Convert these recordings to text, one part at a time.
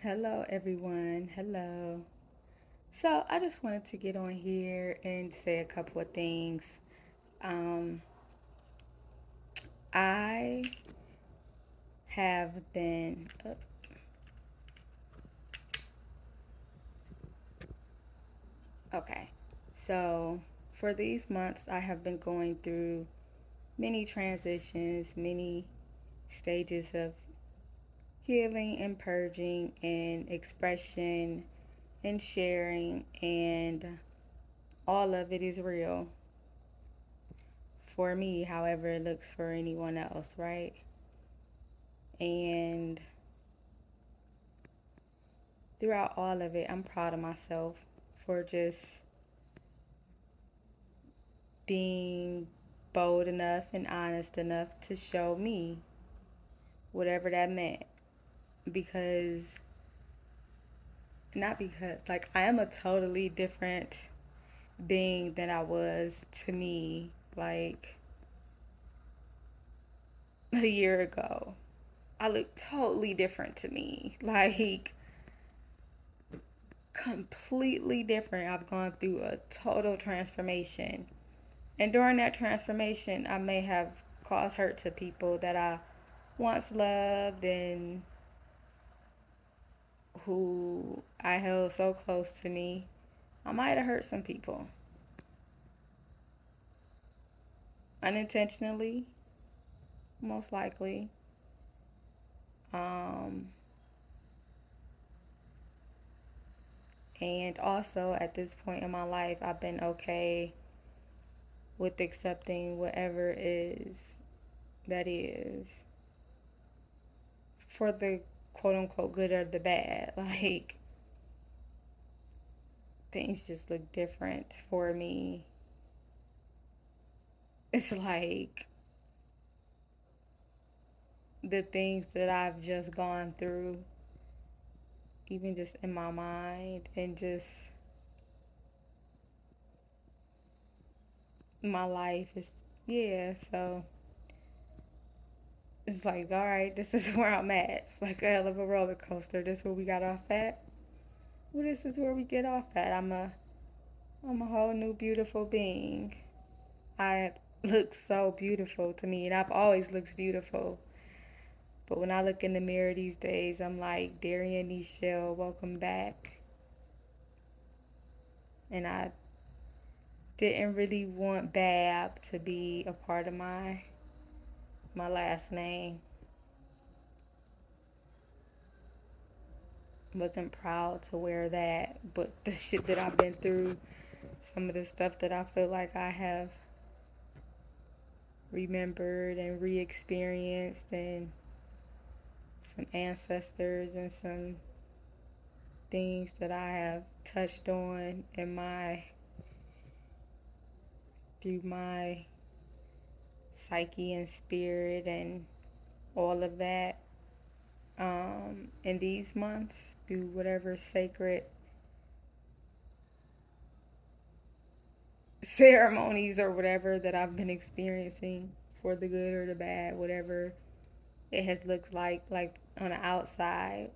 Hello, everyone. Hello. So, I just wanted to get on here and say a couple of things. Um, I have been, okay. So, for these months, I have been going through many transitions, many stages of healing and purging and expression and sharing, and all of it is real for me, however it looks for anyone else, right? And throughout all of it, I'm proud of myself for just being bold enough and honest enough to show me whatever that meant. Because, not because, like, I am a totally different being than I was to me, like, a year ago. I look totally different to me. Like, completely different. I've gone through a total transformation. And during that transformation, I may have caused hurt to people that I once loved and who I held so close to me. I might have hurt some people unintentionally, most likely. Um, and also, at this point in my life, I've been okay with accepting whatever is that is for the quote unquote good or the bad. Like, things just look different for me. It's like the things that I've just gone through, even just in my mind, and just my life is, yeah. So it's like, all right, this is where I'm at. It's like a hell of a roller coaster. This is where we got off at. Well, this is where we get off at. I'm a whole new beautiful being. I look so beautiful to me, and I've always looked beautiful. But when I look in the mirror these days, I'm like, Darian Nichelle, welcome back. And I didn't really want Bab to be a part of my last name. Wasn't proud to wear that, but the shit that I've been through, some of the stuff that I feel like I have remembered and re-experienced, and some ancestors and some things that I have touched on in my through my psyche and spirit and all of that, in these months through whatever sacred ceremonies or whatever that I've been experiencing, for the good or the bad, whatever it has looked like on the outside.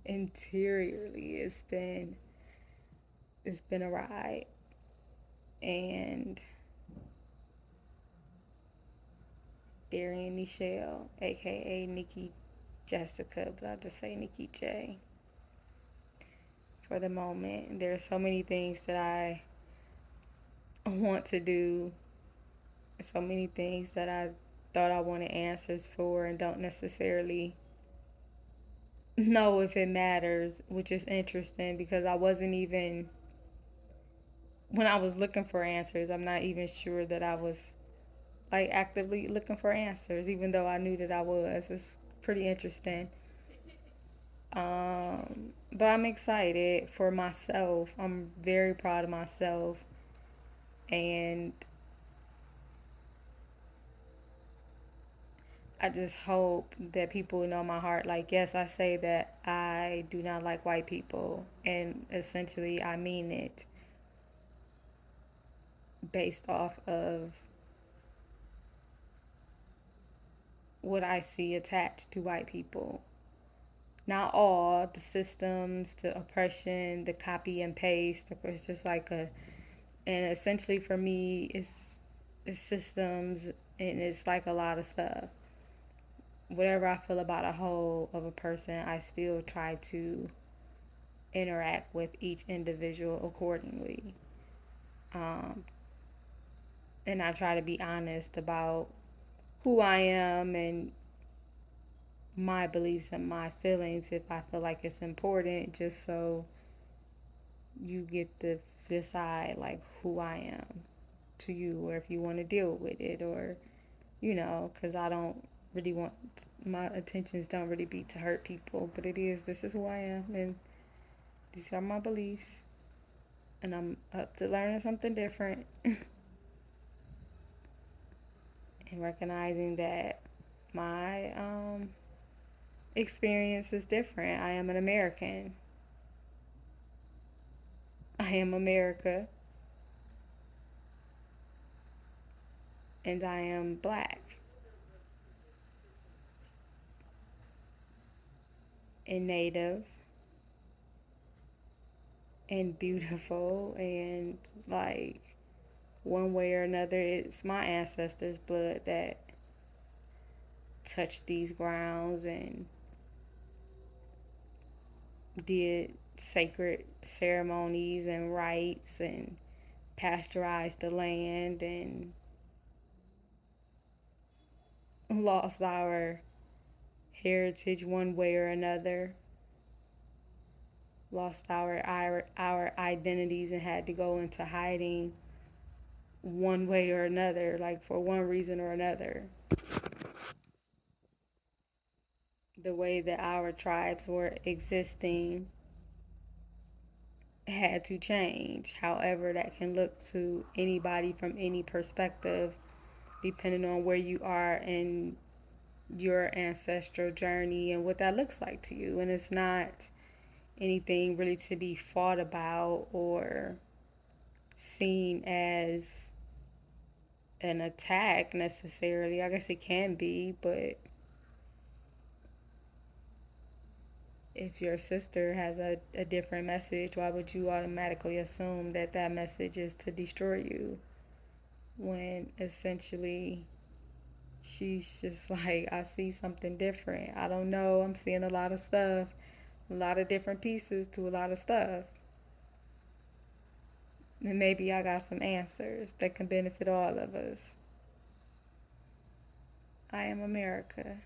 Interiorly, it's been a ride. And Darian Nichelle, aka Nikki Jessica, but I'll just say Nikki J for the moment. There are so many things that I want to do, so many things that I thought I wanted answers for and don't necessarily know if it matters, which is interesting because I wasn't even, when I was looking for answers, I'm not even sure that I was like actively looking for answers, even though I knew that I was. It's pretty interesting. But I'm excited for myself. I'm very proud of myself. And I just hope that people know my heart. Like, yes, I say that I do not like white people. And essentially, I mean it based off of what I see attached to white people. not all the systems, the oppression, the copy and paste. It's just like a, and essentially for me, it's systems, and it's like a lot of stuff. Whatever I feel about a whole of a person, I still try to interact with each individual accordingly. Um, and I try to be honest about who I am and my beliefs and my feelings if I feel like it's important, just so you get to decide like who I am to you, or if you want to deal with it, or because I don't really want, my intentions don't really be to hurt people, but this is who I am, and these are my beliefs, and I'm up to learning something different. And recognizing that my experience is different. I am an American. I am America, and I am black and native and beautiful, and like one way or another, it's my ancestors' blood that touched these grounds and did sacred ceremonies and rites and pasteurized the land and lost our heritage one way or another, lost our identities and had to go into hiding one way or another, like for one reason or another. The way that our tribes were existing had to change. However, that can look to anybody from any perspective, depending on where you are in your ancestral journey and what that looks like to you. And it's not anything really to be fought about or seen as an attack necessarily. I guess it can be, but if your sister has a different message, why would you automatically assume that that message is to destroy you when essentially she's just like, I see something different. I don't know. I'm seeing a lot of stuff, a lot of different pieces to a lot of stuff. And maybe I got some answers that can benefit all of us. I am America.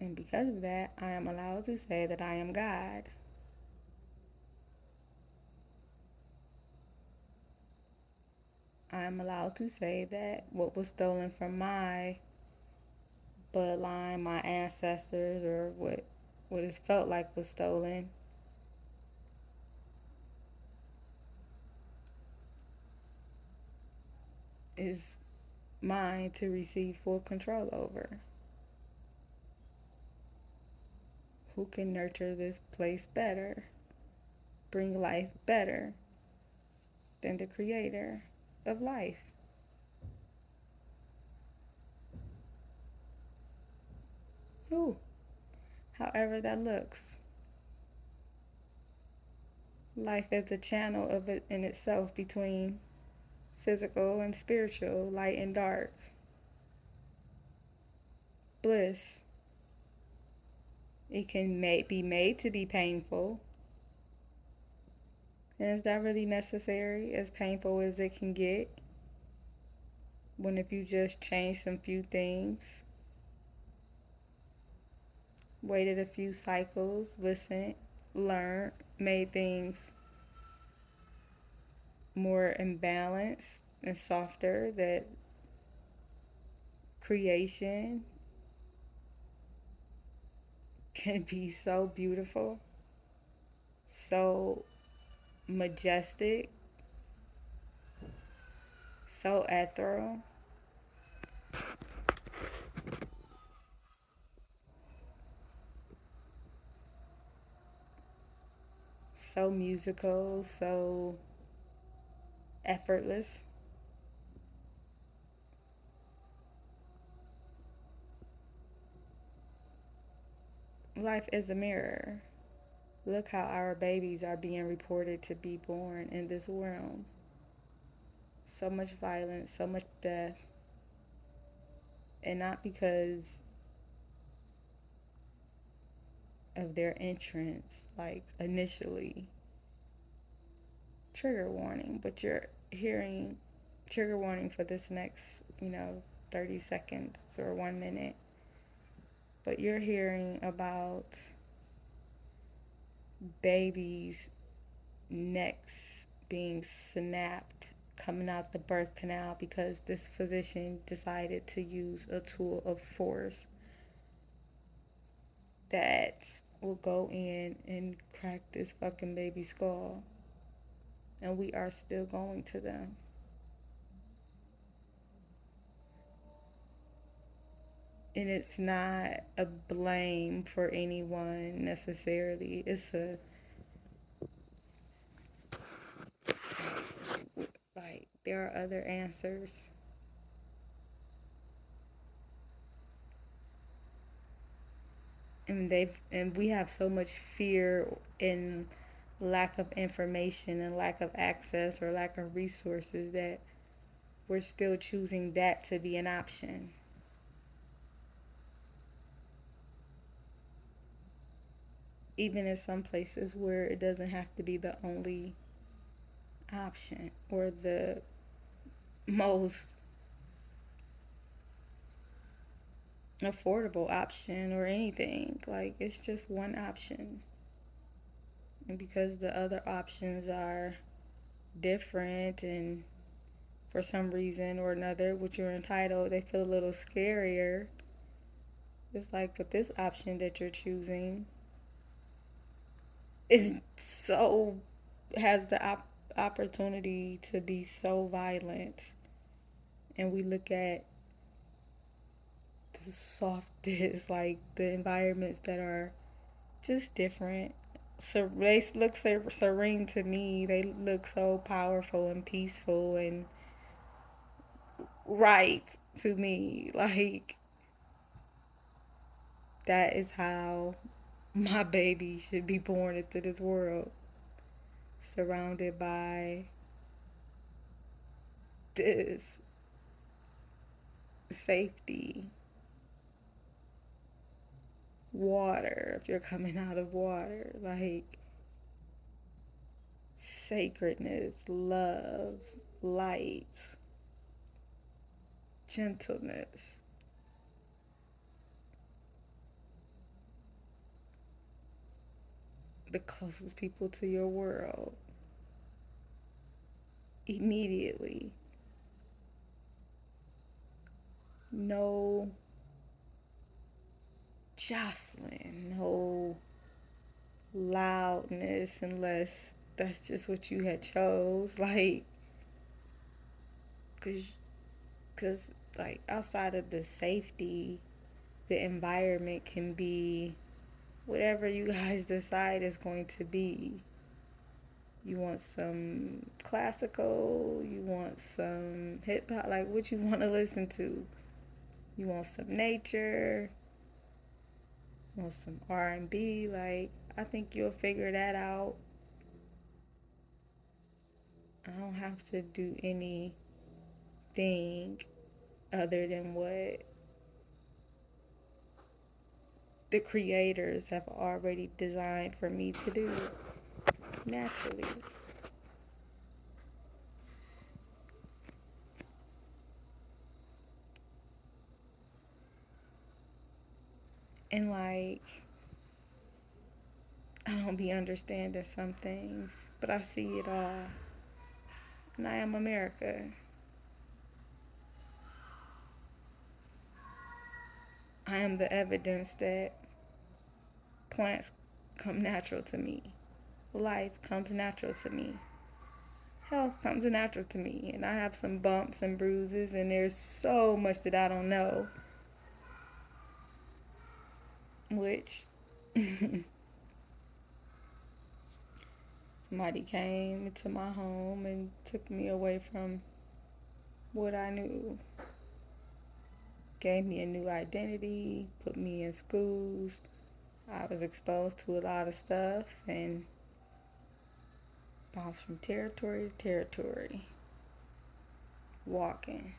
And because of that, I am allowed to say that I am God. I am allowed to say that what was stolen from my bloodline, my ancestors, or what is felt like was stolen, is mine to receive full control over. Who can nurture this place better, bring life better than the creator of life? Who? However that looks. Life is a channel of it in itself between physical and spiritual, light and dark, bliss. It can be made to be painful. And is that really necessary? As painful as it can get? When if you just change some few things, waited a few cycles, listened, learned, made things more imbalanced and softer, that creation can be so beautiful, so majestic, so ethereal, so musical, so effortless. Life is a mirror. Look how our babies are being reported to be born in this world. So much violence, so much death. And not because of their entrance, like initially. Trigger warning, but you're hearing trigger warning for this next, 30 seconds or 1 minute. But you're hearing about babies' necks being snapped coming out the birth canal because this physician decided to use a tool of force that will go in and crack this fucking baby's skull. And we are still going to them. And it's not a blame for anyone necessarily. It's like there are other answers. And we have so much fear and lack of information and lack of access or lack of resources that we're still choosing that to be an option. Even in some places where it doesn't have to be the only option or the most affordable option or anything. Like, it's just one option. And because the other options are different and for some reason or another, which you're entitled, they feel a little scarier. It's like, but this option that you're choosing is so, has the opportunity to be so violent. And we look at the softest, like the environments that are just different. So they look so serene to me. They look so powerful and peaceful and right to me. Like, that is how my baby should be born into this world, surrounded by this safety, water, if you're coming out of water, like sacredness, love, light, gentleness. The closest people to your world immediately. No jostling, no loudness unless that's just what you had chose. Like, cause like outside of the safety, the environment can be whatever you guys decide is going to be. You want some classical, you want some hip hop, like what you want to listen to. You want some nature, you want some R&B, like I think you'll figure that out. I don't have to do anything other than what the creators have already designed for me to do naturally. And like, I don't be understanding some things, but I see it all. And I am America. I am the evidence that plants come natural to me. Life comes natural to me. Health comes natural to me. And I have some bumps and bruises, and there's so much that I don't know. Which somebody came into my home and took me away from what I knew. Gave me a new identity, put me in schools, I was exposed to a lot of stuff and bounced from territory to territory, walking.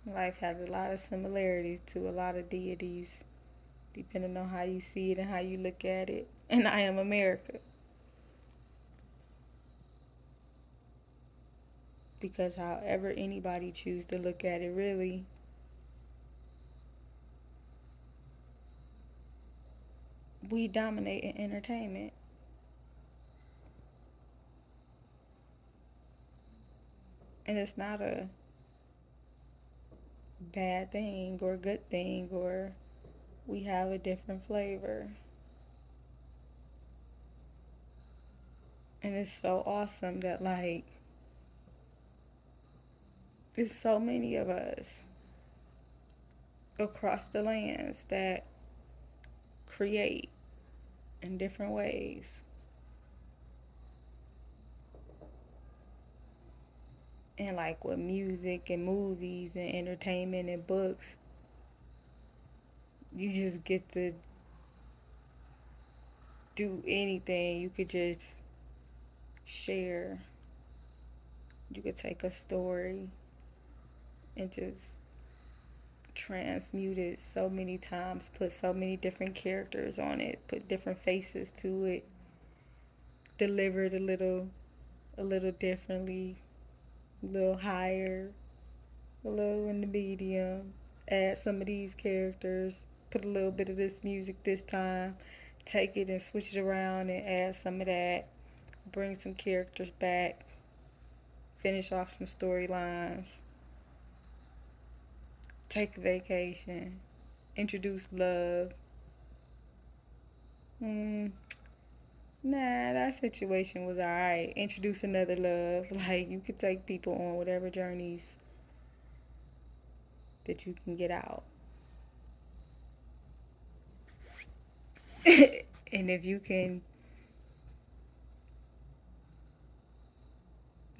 Life has a lot of similarities to a lot of deities, depending on how you see it and how you look at it. And I am America. Because however anybody choose to look at it, really, we dominate in entertainment. And it's not a bad thing or good thing, or we have a different flavor. And it's so awesome that, like, there's so many of us across the lands that create in different ways. And like with music and movies and entertainment and books, you just get to do anything. You could just share. You could take a story and just transmute it so many times, put so many different characters on it, put different faces to it, deliver it a little differently, a little higher, a little in the medium, add some of these characters, put a little bit of this music this time, take it and switch it around and add some of that, bring some characters back, finish off some storylines, take a vacation, introduce love. Mm, nah, that situation was alright. Introduce another love. Like, you could take people on whatever journeys that you can get out. And if you can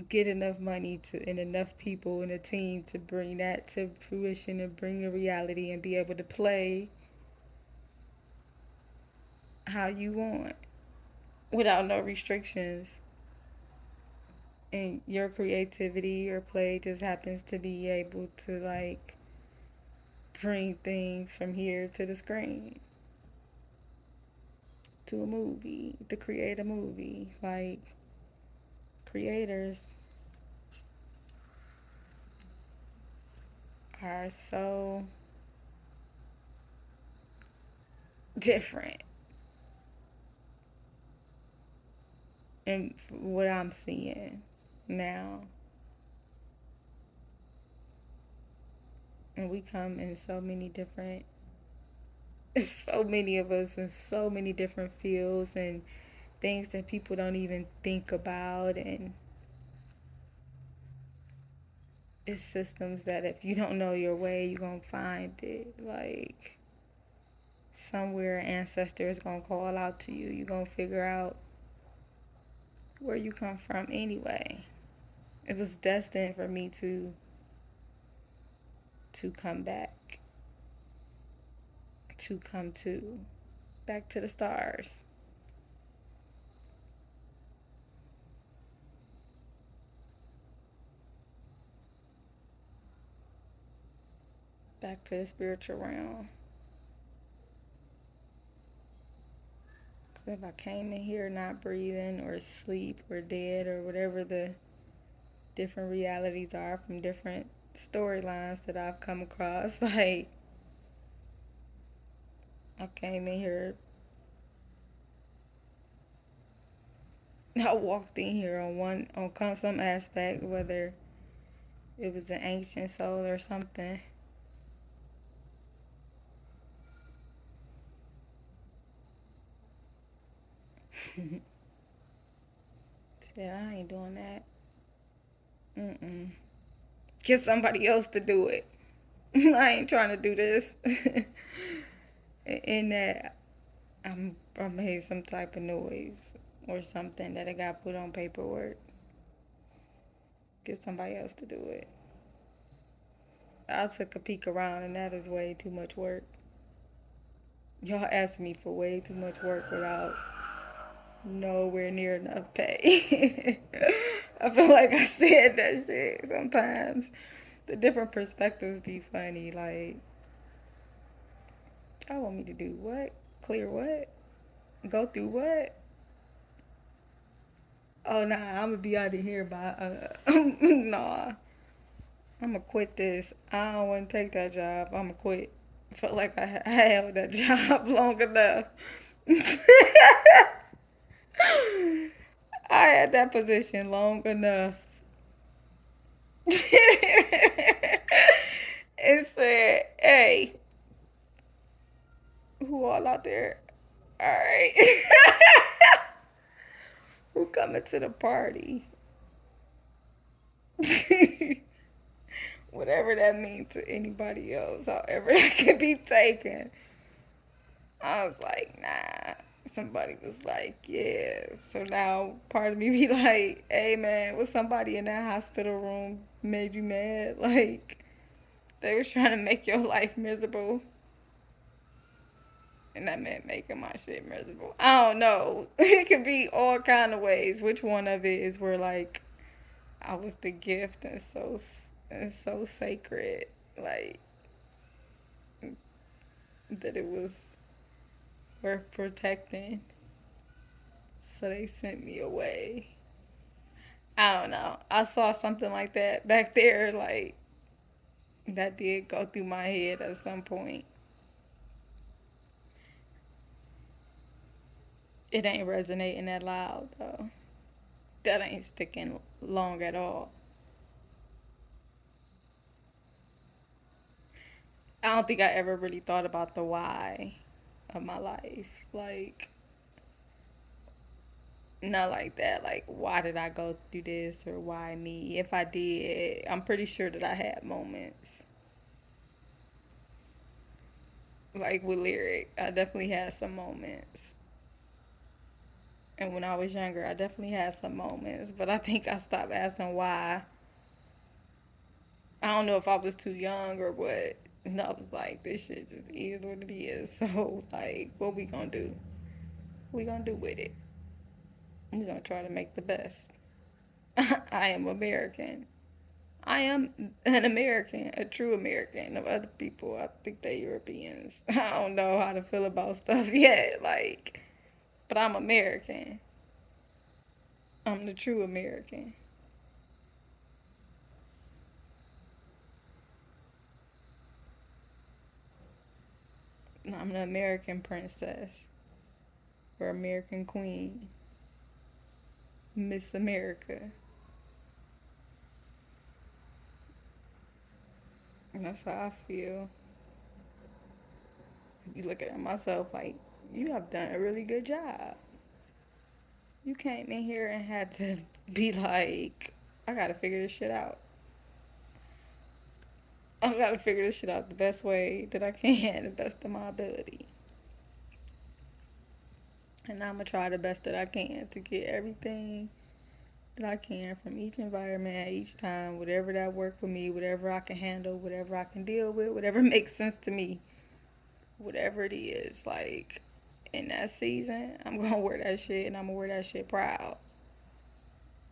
get enough money to and enough people and a team to bring that to fruition and bring a reality and be able to play how you want without no restrictions, and your creativity or play just happens to be able to like bring things from here to the screen to a movie, to create a movie. Like, creators are so different in what I'm seeing now. And we come in so many different, so many of us in so many different fields and things that people don't even think about. And it's systems that if you don't know your way, you're going to find it. Like, somewhere an ancestor is going to call out to you. You're going to figure out where you come from anyway. It was destined for me to come back, to come to back to the stars, back to the spiritual realm. Because if I came in here not breathing or asleep or dead or whatever the different realities are from different storylines that I've come across, like, I came in here, I walked in here on some aspect, whether it was an ancient soul or something. Said, I ain't doing that. Mm-mm. Get somebody else to do it. I ain't trying to do this. In that I made some type of noise or something that I got put on paperwork. Get somebody else to do it. I took a peek around and that is way too much work. Y'all ask me for way too much work without nowhere near enough pay. I feel like I said that shit sometimes. The different perspectives be funny. Like, y'all want me to do what? Clear what? Go through what? Oh, nah, I'm gonna be out of here by, nah. I'm gonna quit this. I don't wanna take that job. I'm gonna quit. I felt like I held that job long enough. I had that position long enough. It said, hey, who all out there? All right. Who coming to the party? Whatever that means to anybody else, however that can be taken. I was like, nah. Somebody was like, yeah. So now part of me be like, hey man, was somebody in that hospital room made you mad? Like, they was trying to make your life miserable. And that meant making my shit miserable. I don't know. It could be all kind of ways. Which one of it is where like I was the gift and so sacred, like that it was worth protecting. So they sent me away. I don't know. I saw something like that back there, like that did go through my head at some point. It ain't resonating that loud though. That ain't sticking long at all. I don't think I ever really thought about the why of my life. Like, not like that. Like, why did I go through this or why me? If I did, I'm pretty sure that I had moments. Like with Lyric, I definitely had some moments. And when I was younger, I definitely had some moments. But I think I stopped asking why. I don't know if I was too young or what. And I was like, this shit just is what it is. So, like, what we gonna do? What we gonna do with it? We gonna try to make the best. I am American. I am an American, a true American. Of other people, I think they Europeans. I don't know how to feel about stuff yet, like, but I'm American. I'm the true American. I'm the American princess or American queen, Miss America. And that's how I feel. You looking at myself like, you have done a really good job. You came in here and had to be like, I gotta figure this shit out. I gotta figure this shit out the best way that I can, the best of my ability. And I'm gonna try the best that I can to get everything that I can from each environment, each time, whatever that work for me, whatever I can handle, whatever I can deal with, whatever makes sense to me, whatever it is. Like in that season, I'm gonna wear that shit and I'm gonna wear that shit proud.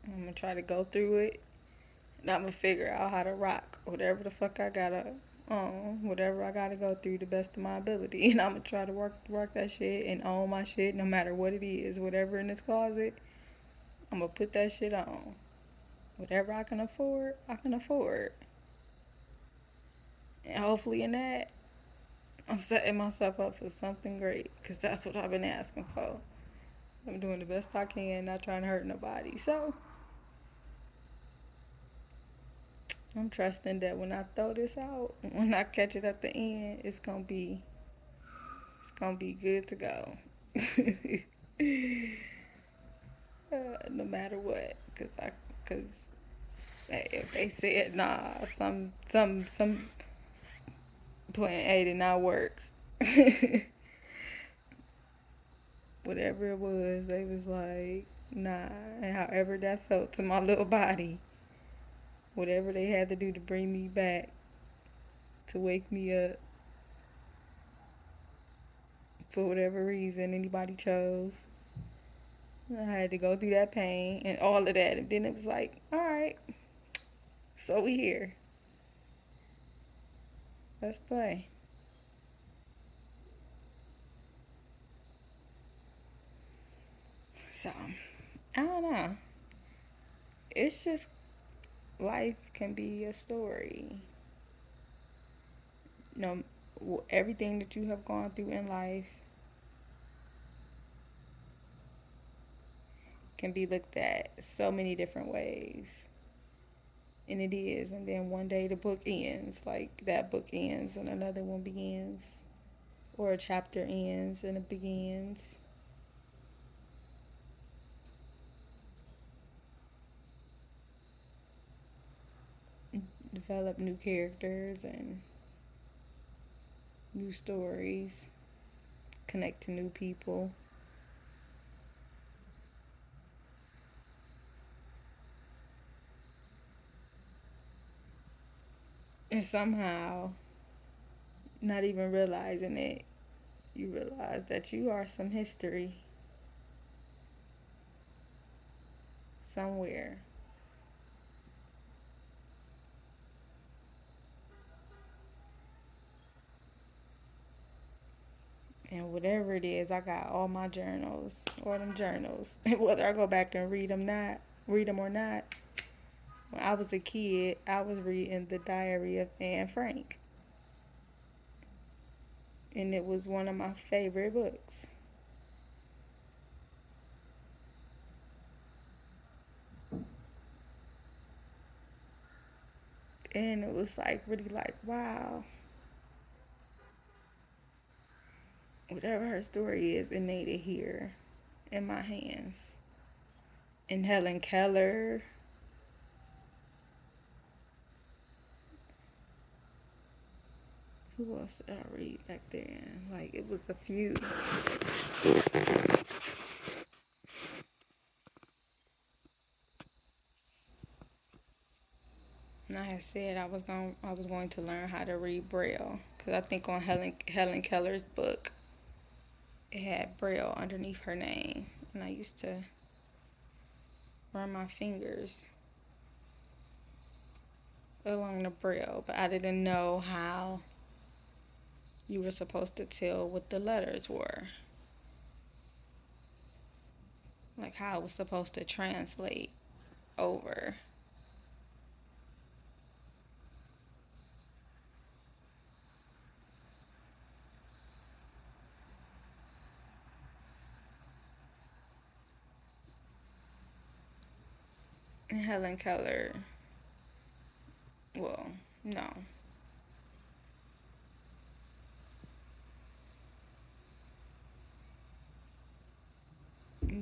I'm gonna try to go through it and I'm gonna figure out how to rock whatever the fuck I gotta whatever I gotta go through the best of my ability. And I'm gonna try to work that shit and own my shit no matter what it is. Whatever in this closet, I'm gonna put that shit on. Whatever I can afford, I can afford. And hopefully in that, I'm setting myself up for something great. Because that's what I've been asking for. I'm doing the best I can, not trying to hurt nobody. So, I'm trusting that when I throw this out, when I catch it at the end, it's gonna be good to go. No matter what. Cause hey, if they said nah, some plan A did not work. Whatever it was, they was like, nah. And however that felt to my little body, whatever they had to do to bring me back, to wake me up, for whatever reason anybody chose. I had to go through that pain and all of that. And then it was like, all right, so we here. Let's play. So, I don't know. It's just life can be a story. No, everything that you have gone through in life can be looked at so many different ways. And it is. And then one day the book ends. Like that book ends and another one begins. Or a chapter ends and it begins. Develop new characters and new stories. Connect to new people. And somehow, not even realizing it, you realize that you are some history somewhere. And whatever it is, I got all my journals or them journals. Whether I go back and read them or not. When I was a kid, I was reading the Diary of Anne Frank, and it was one of my favorite books. And it was like really like, wow, whatever her story is, it made it here in my hands. And Helen Keller. Who else did I read back then? Like, it was a few. And I had said I was going to learn how to read Braille because I think on Helen Keller's book it had Braille underneath her name, and I used to run my fingers along the Braille, but I didn't know how you were supposed to tell what the letters were, like how it was supposed to translate over. And Helen Keller, well, no.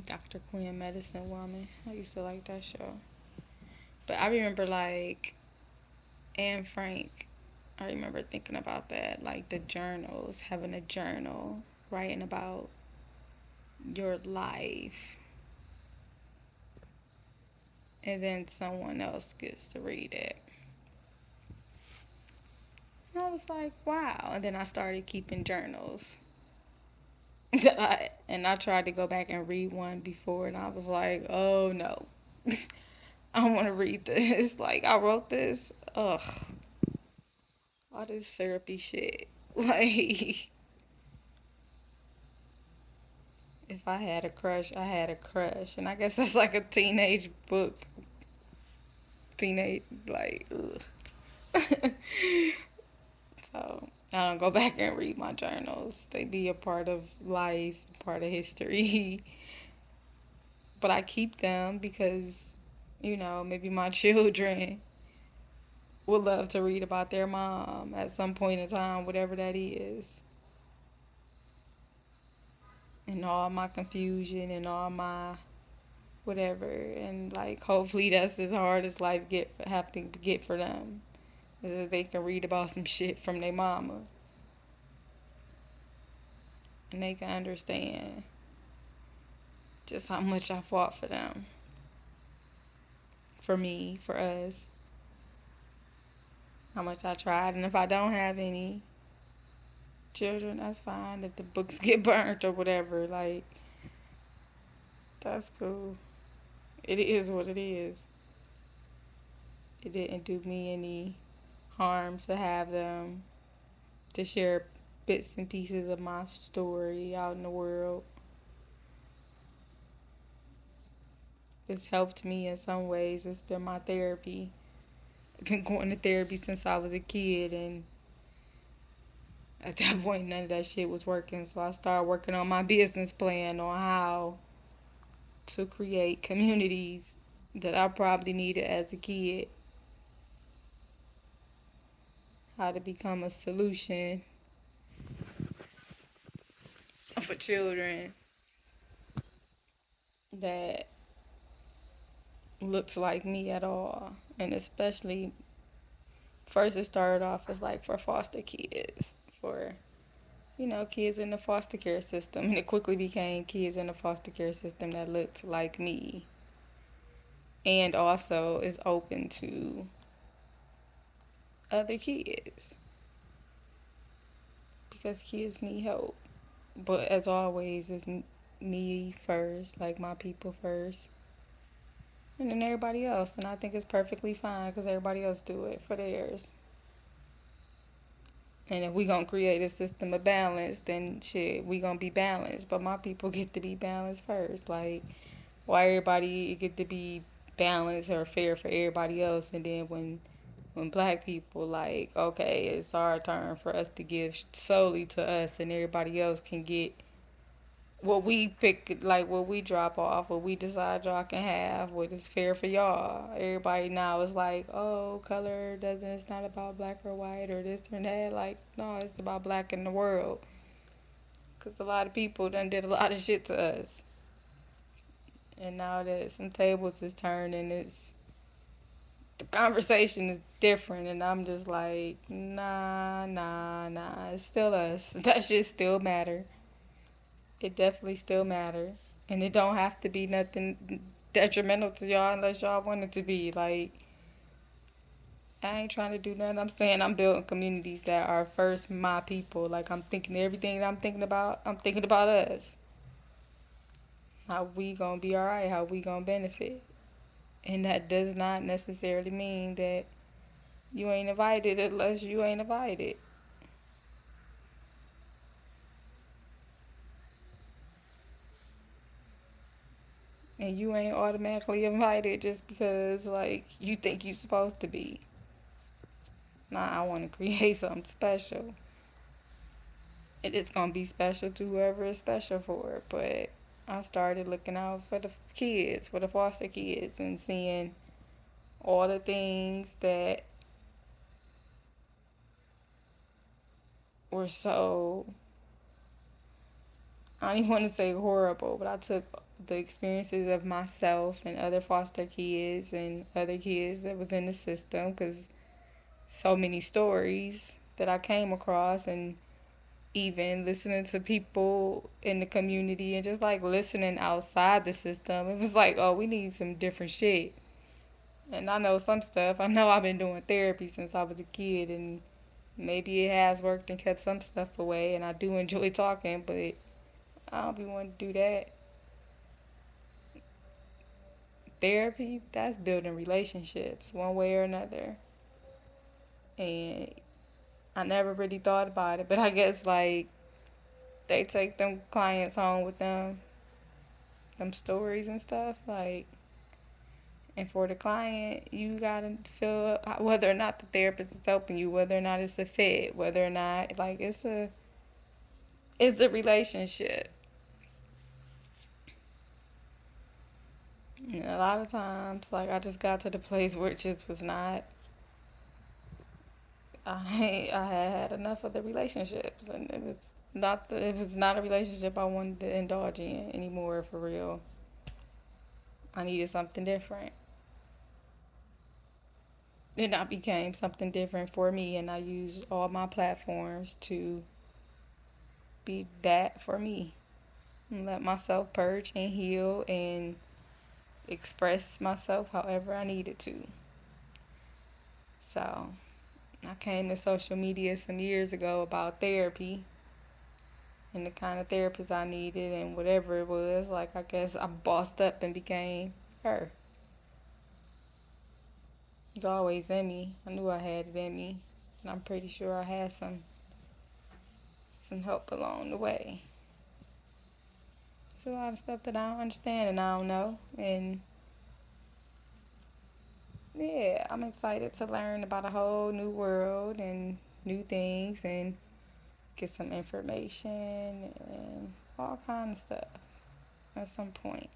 Dr. Quinn, Medicine Woman. I used to like that show. But I remember like Anne Frank. I remember thinking about that, like the journals, having a journal, writing about your life, and then someone else gets to read it. And I was like, wow. And then I started keeping journals. And I tried to go back and read one before, and I was like, oh no. I don't want to read this. Like, I wrote this. Ugh. All this syrupy shit. Like, if I had a crush, I had a crush. And I guess that's like a teenage book. Teenage, like, ugh. So, I don't go back and read my journals. They be a part of life, part of history. But I keep them because, maybe my children would love to read about their mom at some point in time, whatever that is. And all my confusion and all my whatever, and like hopefully that's as hard as life have to get for them, is that they can read about some shit from their mama and they can understand just how much I fought for them, for me, for us, how much I tried. And if I don't have any, children, that's fine. If the books get burnt or whatever, like, that's cool. It is what it is. It didn't do me any harm to have them, to share bits and pieces of my story out in the world. It's helped me in some ways. It's been my therapy. I've been going to therapy since I was a kid, and at that point, none of that shit was working. So I started working on my business plan on how to create communities that I probably needed as a kid. How to become a solution for children that looks like me at all. And especially, first it started off as like for foster kids, for, kids in the foster care system. And it quickly became kids in the foster care system that looked like me. And also is open to other kids, because kids need help. But as always, it's me first, like my people first, and then everybody else. And I think it's perfectly fine because everybody else do it for theirs. And if we gonna create a system of balance, then shit, we gonna be balanced. But my people get to be balanced first. Like, why everybody get to be balanced or fair for everybody else, and then when black people, like, okay, it's our turn for us to give solely to us, and everybody else can get what we pick, like what we drop off, what we decide y'all can have, what is fair for y'all. Everybody now is like, oh, color doesn't, it's not about black or white or this or that. Like, no, it's about black in the world. Because a lot of people done did a lot of shit to us. And now that some tables is turned and the conversation is different, and I'm just like, nah, it's still us. That shit still matter. It definitely still matter. And it don't have to be nothing detrimental to y'all unless y'all want it to be. Like, I ain't trying to do nothing. I'm saying I'm building communities that are first my people. Like, I'm thinking everything that I'm thinking about us. How we gonna be alright, how we gonna benefit. And that does not necessarily mean that you ain't invited unless you ain't invited. And you ain't automatically invited just because, like, you think you supposed to be. Nah, I want to create something special. It is going to be special to whoever is special for. But I started looking out for the kids, for the foster kids, and seeing all the things that were so, I don't even want to say horrible, but I took the experiences of myself and other foster kids and other kids that was in the system, because so many stories that I came across, and even listening to people in the community and just like listening outside the system, it was like, oh, we need some different shit. And I know some stuff. I know I've been doing therapy since I was a kid, and maybe it has worked and kept some stuff away, and I do enjoy talking, but I don't be wanting to do that. Therapy, that's building relationships one way or another. And I never really thought about it, but I guess like they take them clients home with them stories and stuff, like, and for the client, you gotta feel whether or not the therapist is helping you, whether or not it's a fit, whether or not, like, it's a relationship. And a lot of times, like, I just got to the place where it just was not. I had enough of the relationships, and it was not a relationship I wanted to indulge in anymore, for real. I needed something different. Then I became something different for me, and I used all my platforms to be that for me. And let myself purge and heal and express myself however I needed to. So I came to social media some years ago about therapy, and the kind of therapist I needed and whatever it was. Like, I guess I bossed up and became her. It was always in me. I knew I had it in me. And I'm pretty sure I had some help along the way. It's a lot of stuff that I don't understand and I don't know. And yeah, I'm excited to learn about a whole new world and new things and get some information and all kind of stuff at some point.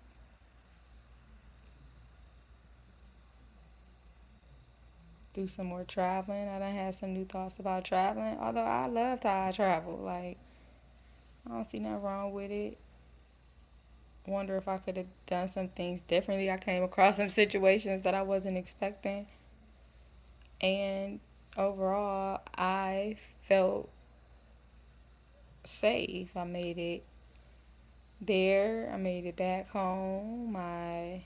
Do some more traveling. I done had some new thoughts about traveling. Although I loved how I travel. Like, I don't see nothing wrong with it. Wonder if I could have done some things differently. I came across some situations that I wasn't expecting. And overall, I felt safe. I made it there. I made it back home. I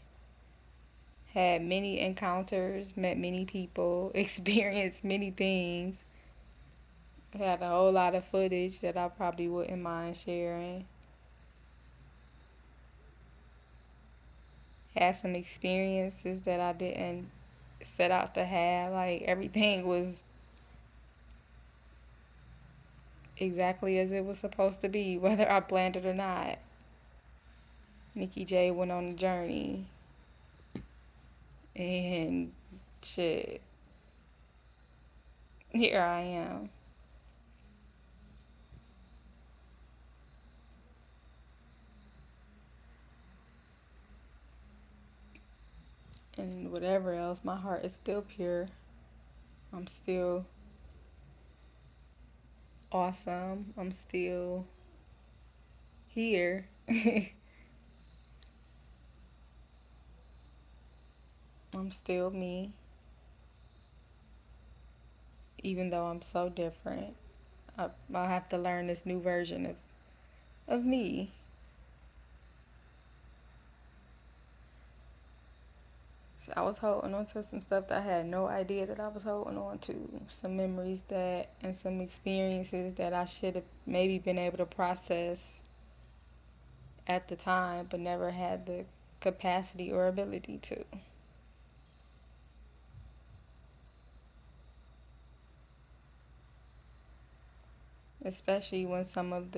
had many encounters, met many people, experienced many things. Had a whole lot of footage that I probably wouldn't mind sharing. Had some experiences that I didn't set out to have. Like, everything was exactly as it was supposed to be, whether I planned it or not. Nikki J went on a journey, and shit, here I am. And whatever else, my heart is still pure. I'm still awesome. I'm still here. I'm still me, even though I'm so different. I have to learn this new version of me. So I was holding on to some stuff that I had no idea that I was holding on to. Some memories that, and some experiences that I should have maybe been able to process at the time, but never had the capacity or ability to. Especially when some of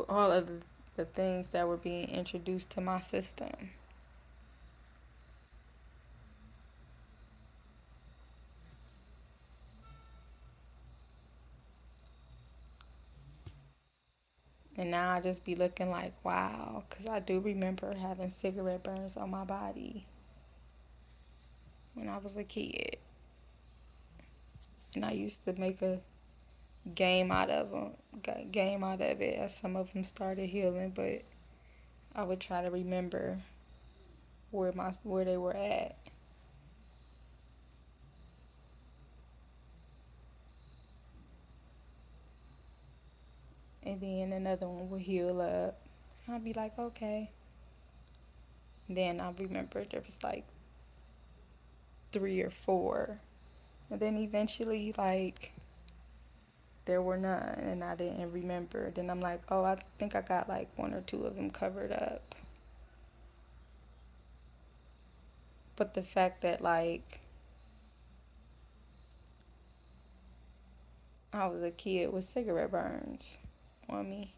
all of the things that were being introduced to my system. And now I just be looking like, wow, because I do remember having cigarette burns on my body when I was a kid. And I used to make a game out of it as some of them started healing, but I would try to remember where they were at. And then another one would heal up. I'd be like, okay. Then I remember there was like 3 or 4. And then eventually, like, there were none, and I didn't remember. Then I'm like, oh, I think I got like 1 or 2 of them covered up. But the fact that, like, I was a kid with cigarette burns on me.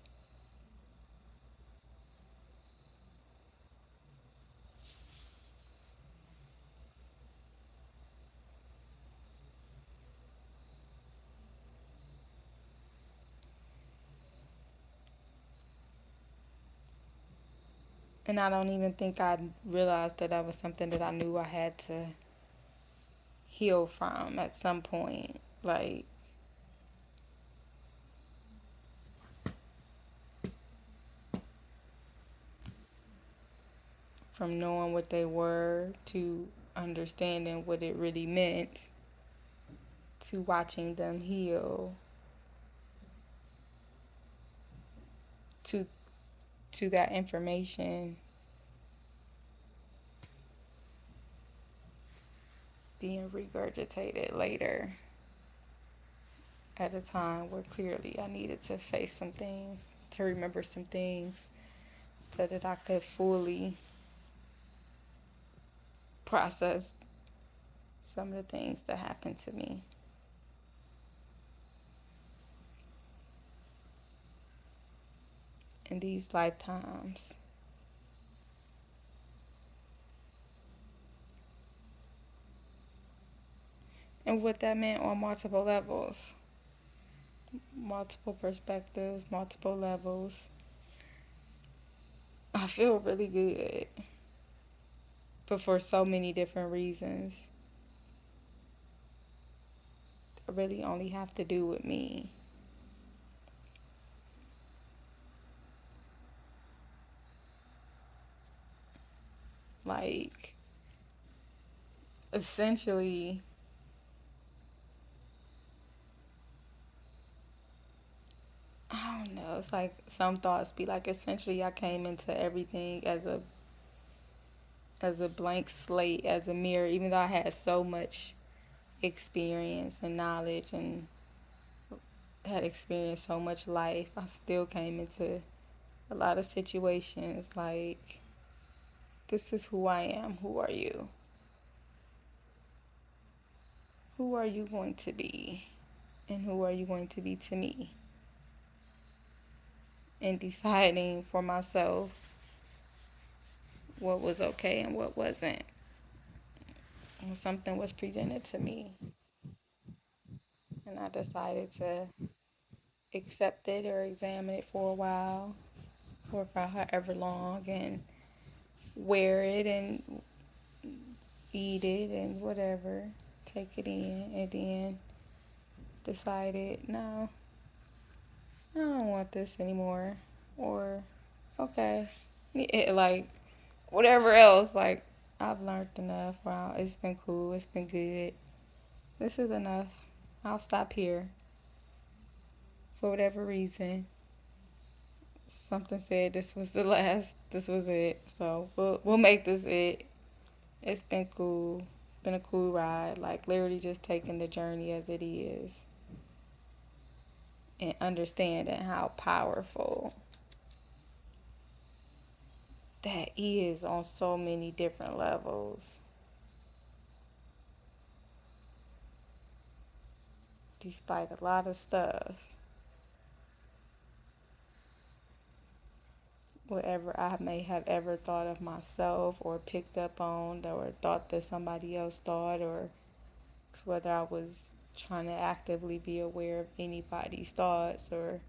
And I don't even think I realized that that was something that I knew I had to heal from at some point. Like, from knowing what they were to understanding what it really meant to watching them heal to that information being regurgitated later at a time where clearly I needed to face some things, to remember some things, so that I could fully process some of the things that happened to me. In these lifetimes. And what that meant on multiple levels, multiple perspectives, multiple levels. I feel really good, but for so many different reasons. I really only have to do with me. Like, essentially, I don't know. It's like some thoughts be like, essentially, I came into everything as a blank slate, as a mirror. Even though I had so much experience and knowledge and had experienced so much life, I still came into a lot of situations like, this is who I am. Who are you? Who are you going to be? And who are you going to be to me? And deciding for myself what was okay and what wasn't. When something was presented to me and I decided to accept it or examine it for a while or for however long and wear it and eat it and whatever, take it in, and then decided, no, I don't want this anymore. Or, okay, like, whatever else, like, I've learned enough. Wow, it's been cool, it's been good. This is enough. I'll stop here. For whatever reason, something said this was the last, this was it. So, we'll make this it. It's been cool. Been a cool ride. Like, literally just taking the journey as it is. And understanding how powerful that is on so many different levels. Despite a lot of stuff, whatever I may have ever thought of myself or picked up on or thought that somebody else thought, or whether I was trying to actively be aware of anybody's thoughts or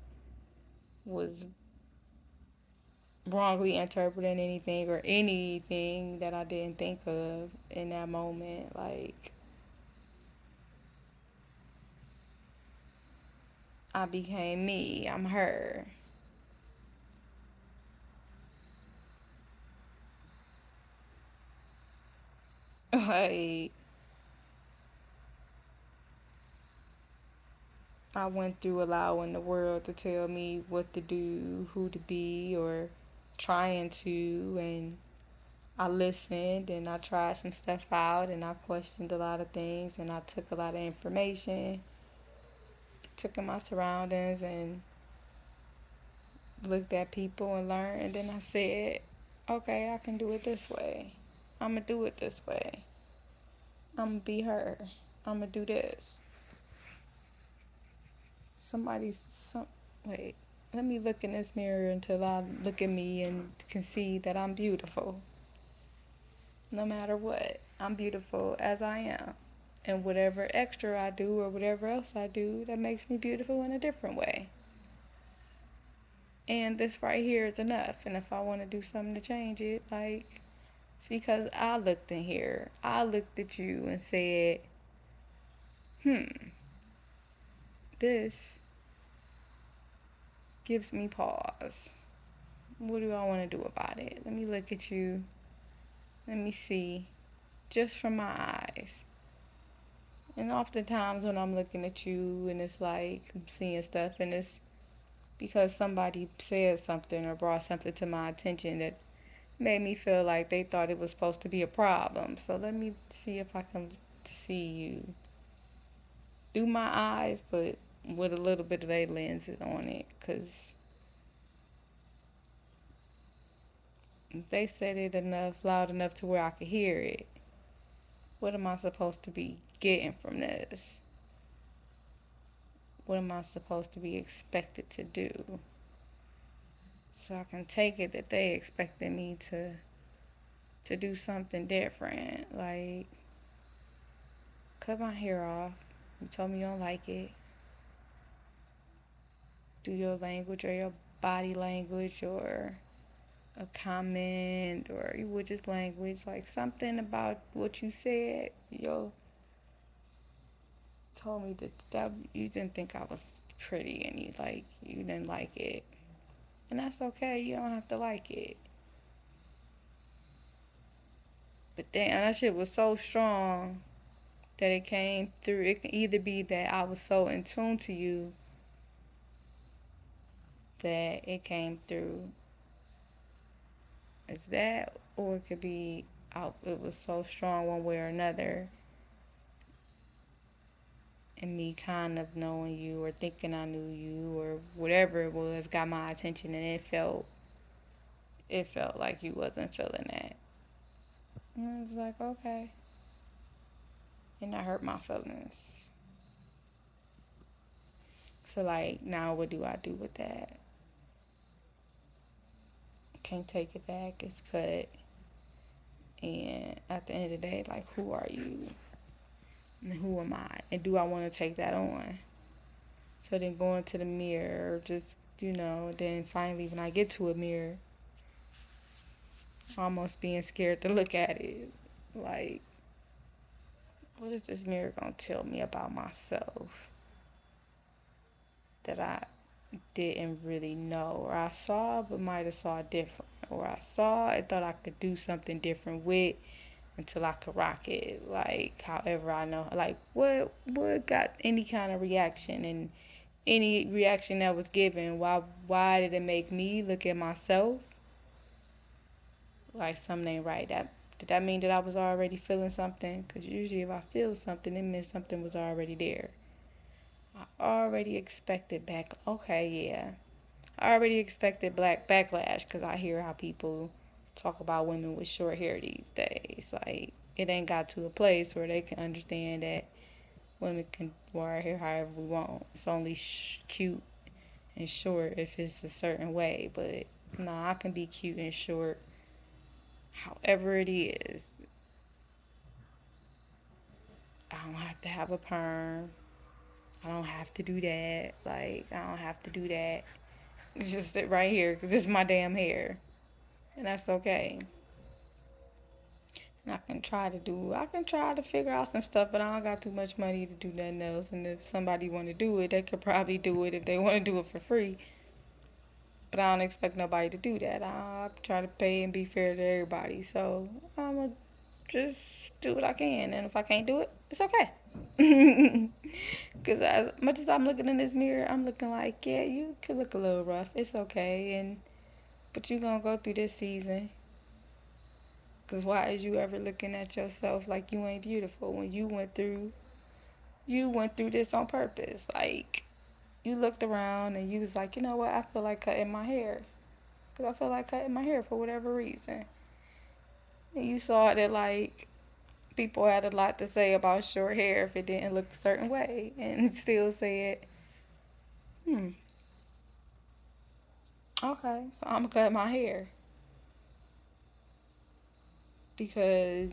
was wrongly interpreting anything or anything that I didn't think of in that moment. Like, I became me. I'm her. Like, I went through allowing the world to tell me what to do, who to be, or trying to, and I listened and I tried some stuff out and I questioned a lot of things and I took a lot of information, took in my surroundings and looked at people and learned, and then I said, okay, I can do it this way. I'm gonna do it this way. I'm gonna be her. I'm gonna do this. Wait, let me look in this mirror until I look at me and can see that I'm beautiful. No matter what, I'm beautiful as I am. And whatever extra I do or whatever else I do, that makes me beautiful in a different way. And this right here is enough. And if I want to do something to change it, like, it's because I looked in here. I looked at you and said, this gives me pause. What do I want to do about it? Let me look at you. Let me see. Just from my eyes. And oftentimes when I'm looking at you and it's like I'm seeing stuff and it's because somebody said something or brought something to my attention that made me feel like they thought it was supposed to be a problem. So let me see if I can see you through my eyes, but with a little bit of their lenses on it, because they said it enough, loud enough to where I could hear it. What am I supposed to be getting from this? What am I supposed to be expected to do? So I can take it that they expected me to do something different, like cut my hair off. You told me you don't like it. Do your language or your body language or a comment or you just language, like something about what you said. You told me that you didn't think I was pretty and you didn't like it. And that's okay. You don't have to like it. But damn, that shit was so strong that it came through. It can either be that I was so in tune to you that it came through as that, or it could be out. It was so strong one way or another, and me kind of knowing you or thinking I knew you or whatever it was got my attention, and it felt like you wasn't feeling that. And I was like, okay, and that hurt my feelings. So like now, what do I do with that? Can't take it back. It's cut. And at the end of the day, like, who are you? And who am I? And do I want to take that on? So then going to the mirror, just, then finally when I get to a mirror, almost being scared to look at it. Like, what is this mirror going to tell me about myself that I didn't really know, or I saw but might have saw different, or I saw and thought I could do something different with until I could rock it. Like, however I know, like, what got any kind of reaction, and any reaction that was given, why did it make me look at myself like something ain't right? Did that mean that I was already feeling something? Because usually if I feel something, it means something was already there. I already expected back. Okay, yeah. I already expected black backlash, because I hear how people talk about women with short hair these days. Like, it ain't got to a place where they can understand that women can wear our hair however we want. It's only cute and short if it's a certain way. But no, I can be cute and short however it is. I don't have to have a perm. I don't have to do that. Like, I don't have to do that. It's just sit right here because it's my damn hair. And that's okay. And I can try to figure out some stuff, but I don't got too much money to do nothing else. And if somebody want to do it, they could probably do it if they want to do it for free. But I don't expect nobody to do that. I try to pay and be fair to everybody. So I'm going to just do what I can. And if I can't do it, it's okay. Because as much as I'm looking in this mirror, I'm looking like, yeah, you could look a little rough. It's okay. But you're going to go through this season. Because why is you ever looking at yourself like you ain't beautiful when you went through this on purpose? Like, you looked around and you was like, you know what, I feel like cutting my hair. Because I feel like cutting my hair for whatever reason. And you saw that, like, people had a lot to say about short hair if it didn't look a certain way. And still said, okay, so I'm going to cut my hair. Because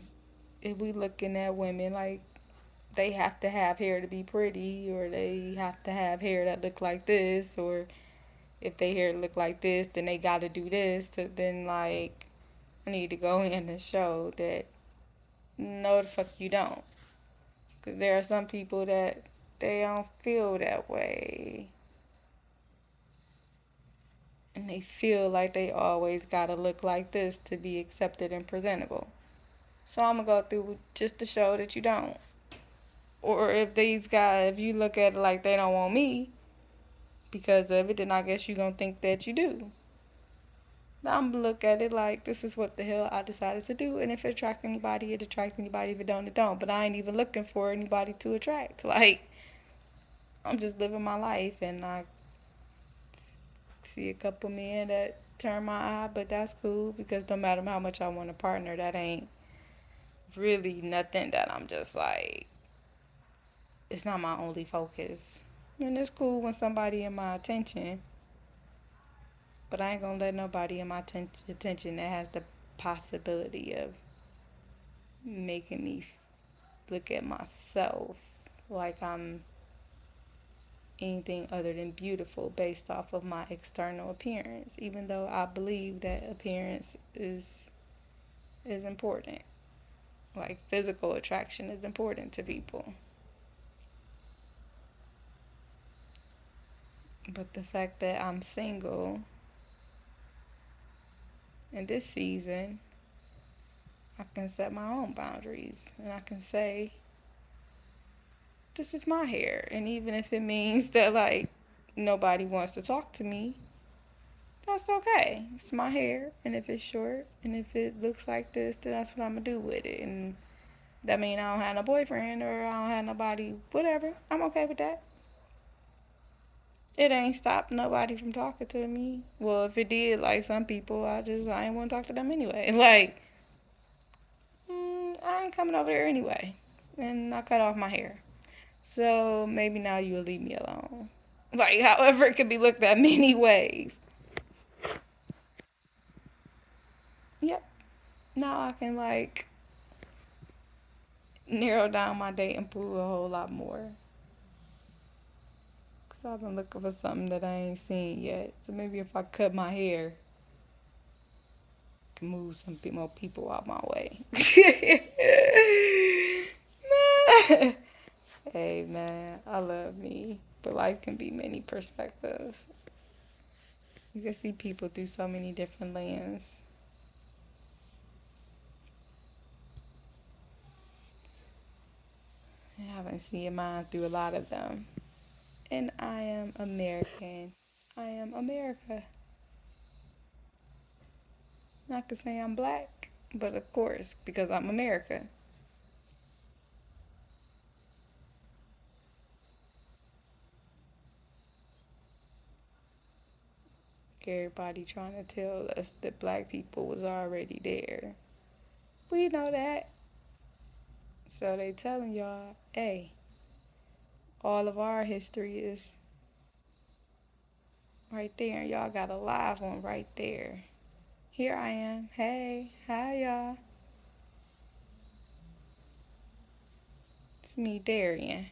if we looking at women like they have to have hair to be pretty, or they have to have hair that look like this, or if they hair look like this, then they got to do this. Then, like, I need to go in and show that no, the fuck you don't. Because there are some people that they don't feel that way. And they feel like they always got to look like this to be accepted and presentable. So I'm going to go through just to show that you don't. Or if these guys, if you look at it like they don't want me because of it, then I guess you're going to think that you do. I'm going to look at it like this is what the hell I decided to do. And if it attracts anybody, it attracts anybody. If it don't, it don't. But I ain't even looking for anybody to attract. Like, I'm just living my life, and I see a couple men that turn my eye, but that's cool because no matter how much I want a partner, that ain't really nothing that I'm just like, it's not my only focus. And it's cool when somebody in my attention, but I ain't gonna let nobody in my attention that has the possibility of making me look at myself like I'm anything other than beautiful based off of my external appearance, even though I believe that appearance is important. Like physical attraction is important to people. But the fact that I'm single in this season, I can set my own boundaries and I can say, this is my hair. And even if it means that, like, nobody wants to talk to me, that's okay. It's my hair. And if it's short and if it looks like this, then that's what I'm going to do with it. And that means I don't have no boyfriend or I don't have nobody, whatever. I'm okay with that. It ain't stopped nobody from talking to me. Well, if it did, like some people, I ain't want to talk to them anyway. Like, I ain't coming over there anyway. And I cut off my hair. So maybe now you'll leave me alone. Like, however, it could be looked at many ways. Yep. Now I can, like, narrow down my dating pool a whole lot more. Because I've been looking for something that I ain't seen yet. So maybe if I cut my hair, I can move some more people out my way. Hey, man, I love me. But life can be many perspectives. You can see people through so many different lenses. I haven't seen mine through a lot of them. And I am American. I am America. Not to say I'm black, but of course, because I'm America. Everybody trying to tell us that black people was already there. We know that. So they telling y'all, hey, all of our history is right there. And y'all got a live one right there. Here I am. Hey, hi y'all. It's me, Darian.